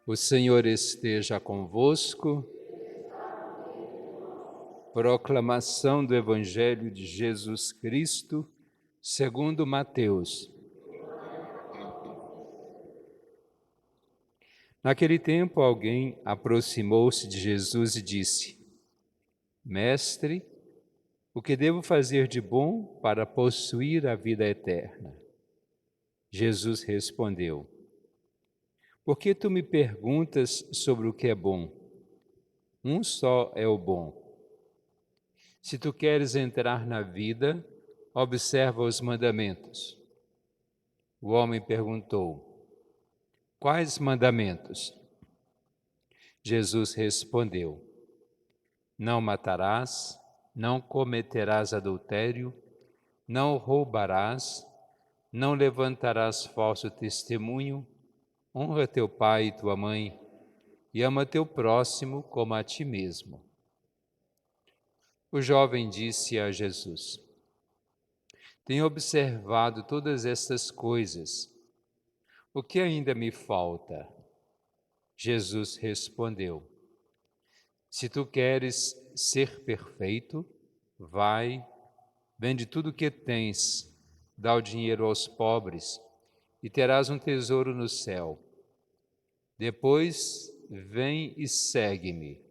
O Senhor esteja convosco. Proclamação do Evangelho de Jesus Cristo, segundo Mateus. Naquele tempo, alguém aproximou-se de Jesus e disse: Mestre, o que devo fazer de bom para possuir a vida eterna? Jesus respondeu: Por que tu me perguntas sobre o que é bom? Um só é o bom. Se tu queres entrar na vida, observa os mandamentos. O homem perguntou: Quais mandamentos? Jesus respondeu: Não matarás, não cometerás adultério, não roubarás, não levantarás falso testemunho, honra teu pai e tua mãe, e ama teu próximo como a ti mesmo. O jovem disse a Jesus: Tenho observado todas estas coisas. O que ainda me falta? Jesus respondeu: Se tu queres ser perfeito, vai, vende tudo o que tens, dá o dinheiro aos pobres e terás um tesouro no céu. Depois, vem e segue-me.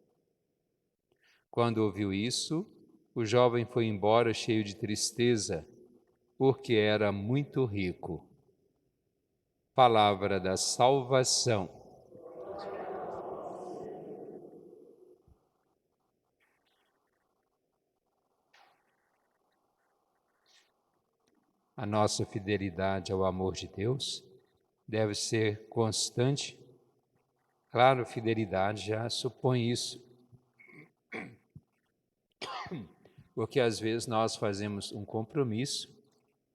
Quando ouviu isso, o jovem foi embora cheio de tristeza, porque era muito rico. Palavra da salvação. A nossa fidelidade ao amor de Deus deve ser constante. Claro, fidelidade já supõe isso, porque às vezes nós fazemos um compromisso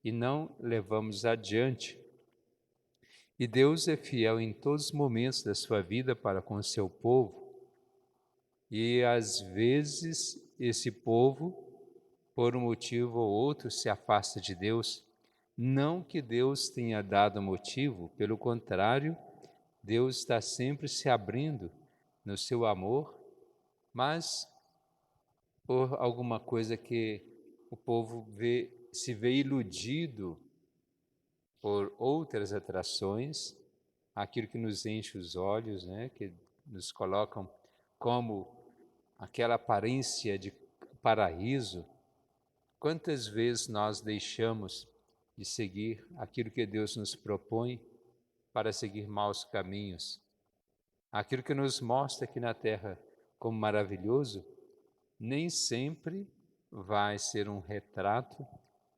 e não levamos adiante. E Deus é fiel em todos os momentos da sua vida para com o seu povo. E às vezes esse povo, por um motivo ou outro, se afasta de Deus. Não que Deus tenha dado motivo, pelo contrário, Deus está sempre se abrindo no seu amor, mas por alguma coisa que o povo se vê iludido por outras atrações, aquilo que nos enche os olhos, né, que nos colocam como aquela aparência de paraíso. Quantas vezes nós deixamos de seguir aquilo que Deus nos propõe para seguir maus caminhos? Aquilo que nos mostra aqui na terra como maravilhoso, nem sempre vai ser um retrato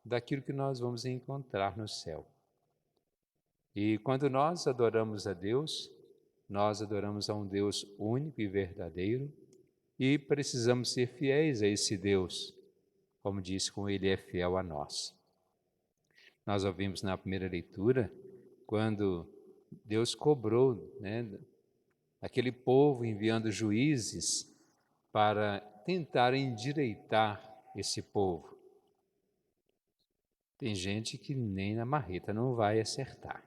daquilo que nós vamos encontrar no céu. E quando nós adoramos a Deus, nós adoramos a um Deus único e verdadeiro e precisamos ser fiéis a esse Deus, como disse, como Ele é fiel a nós. Nós ouvimos na primeira leitura, quando Deus cobrou, né, aquele povo enviando juízes para tentar endireitar esse povo. Tem gente que nem na marreta não vai acertar.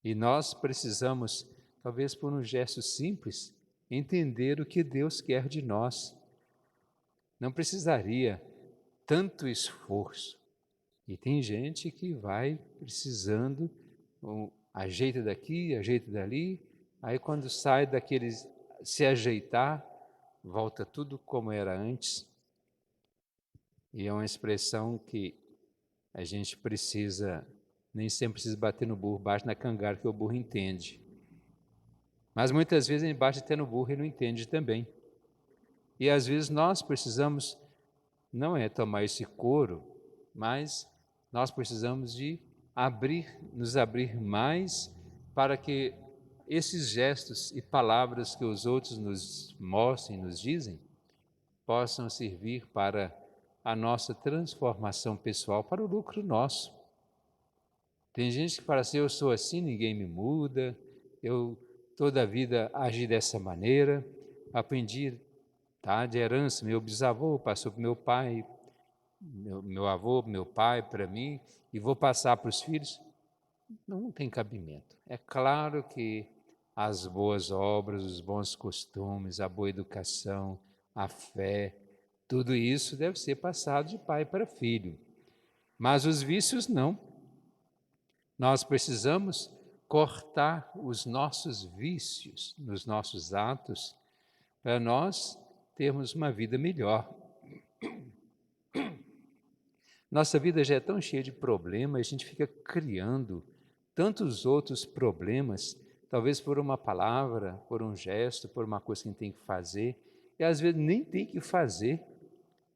E nós precisamos, talvez por um gesto simples, entender o que Deus quer de nós. Não precisaria tanto esforço. E tem gente que vai precisando, ajeita daqui, ajeita dali, aí quando sai daqueles se ajeitar, volta tudo como era antes. E é uma expressão que a gente precisa, nem sempre precisa bater no burro, bate na cangara que o burro entende. Mas muitas vezes a gente bate até no burro e não entende também. E às vezes nós precisamos, não é tomar esse couro, mas nós precisamos de nos abrir mais para que esses gestos e palavras que os outros nos mostrem, nos dizem, possam servir para a nossa transformação pessoal, para o lucro nosso. Tem gente que fala assim, eu sou assim, ninguém me muda, eu toda a vida agi dessa maneira, aprendi, tá, de herança, meu bisavô passou para meu pai, meu avô, meu pai, para mim, e vou passar para os filhos. Não tem cabimento. É claro que as boas obras, os bons costumes, a boa educação, a fé, tudo isso deve ser passado de pai para filho. Mas os vícios não. Nós precisamos cortar os nossos vícios nos nossos atos para nós termos uma vida melhor. Nossa vida já é tão cheia de problemas, a gente fica criando tantos outros problemas, talvez por uma palavra, por um gesto, por uma coisa que a gente tem que fazer, e às vezes nem tem que fazer,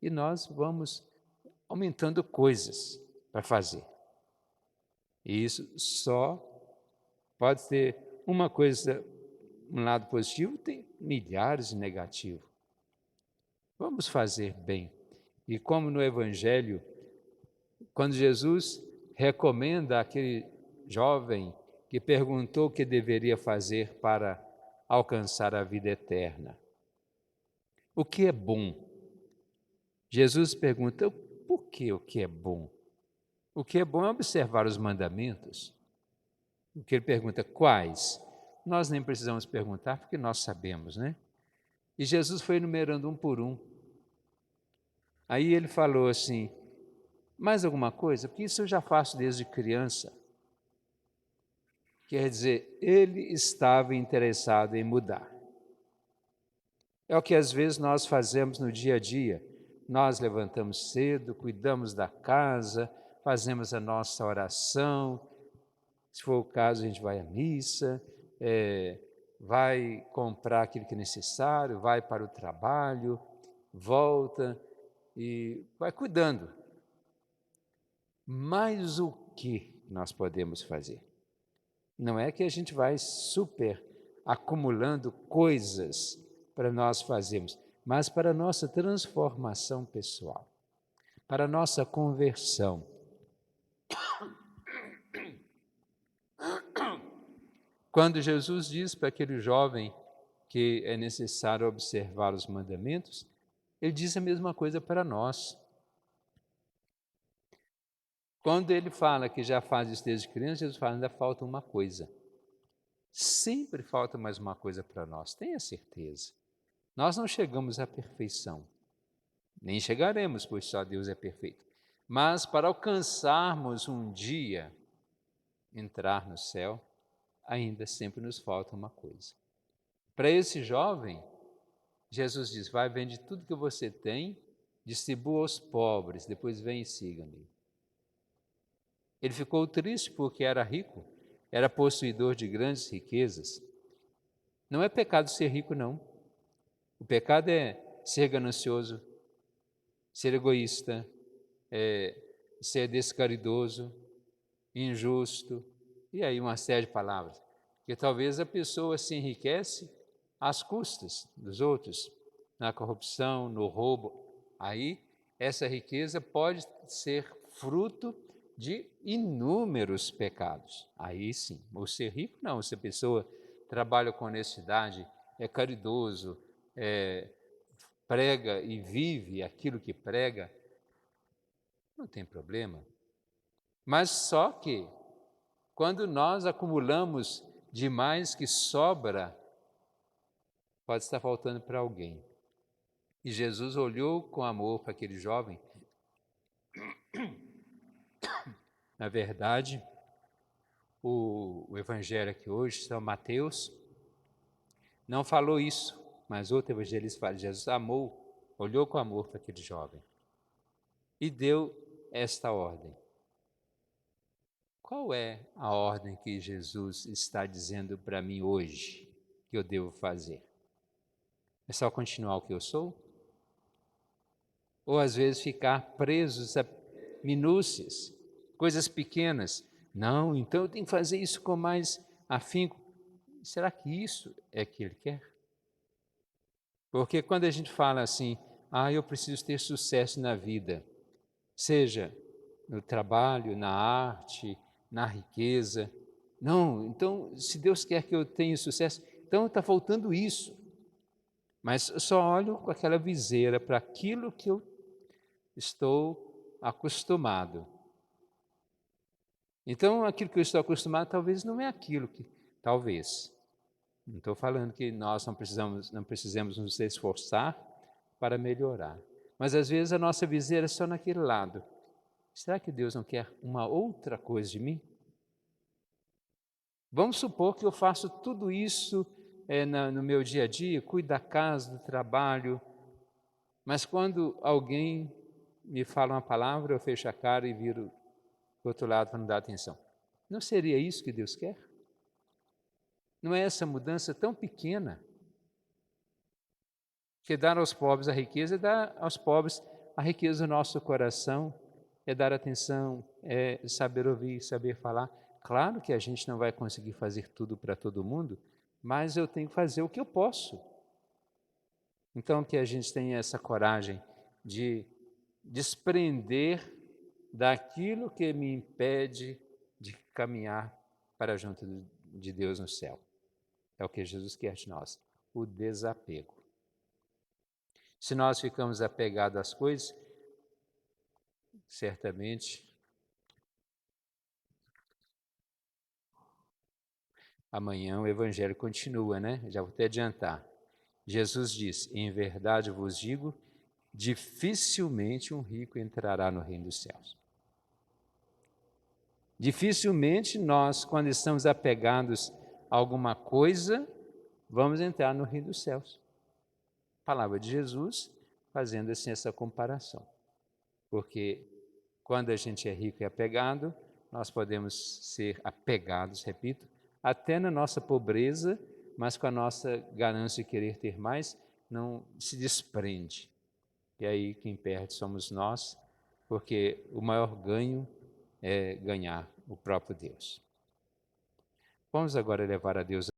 e nós vamos aumentando coisas para fazer. E isso só pode ter uma coisa, um lado positivo, tem milhares de negativos. Vamos fazer bem. E como no Evangelho, quando Jesus recomenda aquele jovem que perguntou o que deveria fazer para alcançar a vida eterna. O que é bom? Jesus pergunta, por que o que é bom? O que é bom é observar os mandamentos. O que ele pergunta, quais? Nós nem precisamos perguntar, porque nós sabemos, né? E Jesus foi enumerando um por um. Aí ele falou assim, mais alguma coisa? Porque isso eu já faço desde criança. Quer dizer, ele estava interessado em mudar. É o que às vezes nós fazemos no dia a dia. Nós levantamos cedo, cuidamos da casa, fazemos a nossa oração. Se for o caso, a gente vai à missa, vai comprar aquilo que é necessário, vai para o trabalho, volta e vai cuidando. Mas o que nós podemos fazer? Não é que a gente vai super acumulando coisas para nós fazermos, mas para a nossa transformação pessoal, para a nossa conversão. Quando Jesus diz para aquele jovem que é necessário observar os mandamentos, ele diz a mesma coisa para nós. Quando ele fala que já faz isso desde criança, Jesus fala, ainda falta uma coisa. Sempre falta mais uma coisa para nós, tenha certeza. Nós não chegamos à perfeição, nem chegaremos, pois só Deus é perfeito. Mas para alcançarmos um dia, entrar no céu, ainda sempre nos falta uma coisa. Para esse jovem, Jesus diz, vai, vende tudo que você tem, distribua aos pobres, depois vem e siga-me. Ele ficou triste porque era rico, era possuidor de grandes riquezas. Não é pecado ser rico, não. O pecado é ser ganancioso, ser egoísta, ser descaridoso, injusto, e aí uma série de palavras. Porque talvez a pessoa se enriquece às custas dos outros, na corrupção, no roubo. Aí essa riqueza pode ser fruto de inúmeros pecados. Aí sim, ou ser rico não, se a pessoa trabalha com honestidade, é caridoso, prega e vive aquilo que prega, não tem problema. Mas só que, quando nós acumulamos demais que sobra, pode estar faltando para alguém. E Jesus olhou com amor para aquele jovem. Na verdade, o evangelho aqui hoje, São Mateus, não falou isso, mas outro evangelista fala, Jesus amou, olhou com amor para aquele jovem e deu esta ordem. Qual é a ordem que Jesus está dizendo para mim hoje que eu devo fazer? É só continuar o que eu sou? Ou às vezes ficar presos a minúcias, coisas pequenas. Não, então eu tenho que fazer isso com mais afinco. Será que isso é que Ele quer? Porque quando a gente fala assim, eu preciso ter sucesso na vida, seja no trabalho, na arte, na riqueza. Não, então, se Deus quer que eu tenha sucesso, então está faltando isso. Mas eu só olho com aquela viseira para aquilo que eu estou acostumado. Então, aquilo que eu estou acostumado talvez não é aquilo que... Talvez. Não estou falando que nós não precisamos nos esforçar para melhorar. Mas às vezes a nossa viseira é só naquele lado. Será que Deus não quer uma outra coisa de mim? Vamos supor que eu faço tudo isso no meu dia a dia, cuido da casa, do trabalho, mas quando alguém me fala uma palavra, eu fecho a cara e viro para o outro lado para não dar atenção. Não seria isso que Deus quer? Não é essa mudança tão pequena? Que dar aos pobres a riqueza é dar aos pobres a riqueza do nosso coração, é dar atenção, é saber ouvir, saber falar. Claro que a gente não vai conseguir fazer tudo para todo mundo, mas eu tenho que fazer o que eu posso. Então, que a gente tenha essa coragem de desprender daquilo que me impede de caminhar para junto de Deus no céu. É o que Jesus quer de nós, o desapego. Se nós ficamos apegados às coisas, certamente amanhã o evangelho continua, né? Já vou até adiantar. Jesus diz: em verdade vos digo, dificilmente um rico entrará no reino dos céus. Dificilmente nós, quando estamos apegados a alguma coisa, vamos entrar no reino dos céus. Palavra de Jesus, fazendo assim essa comparação. Porque quando a gente é rico e apegado, nós podemos ser apegados, repito, até na nossa pobreza, mas com a nossa ganância de querer ter mais, não se desprende. E aí quem perde somos nós, porque o maior ganho é ganhar o próprio Deus. Vamos agora levar a Deus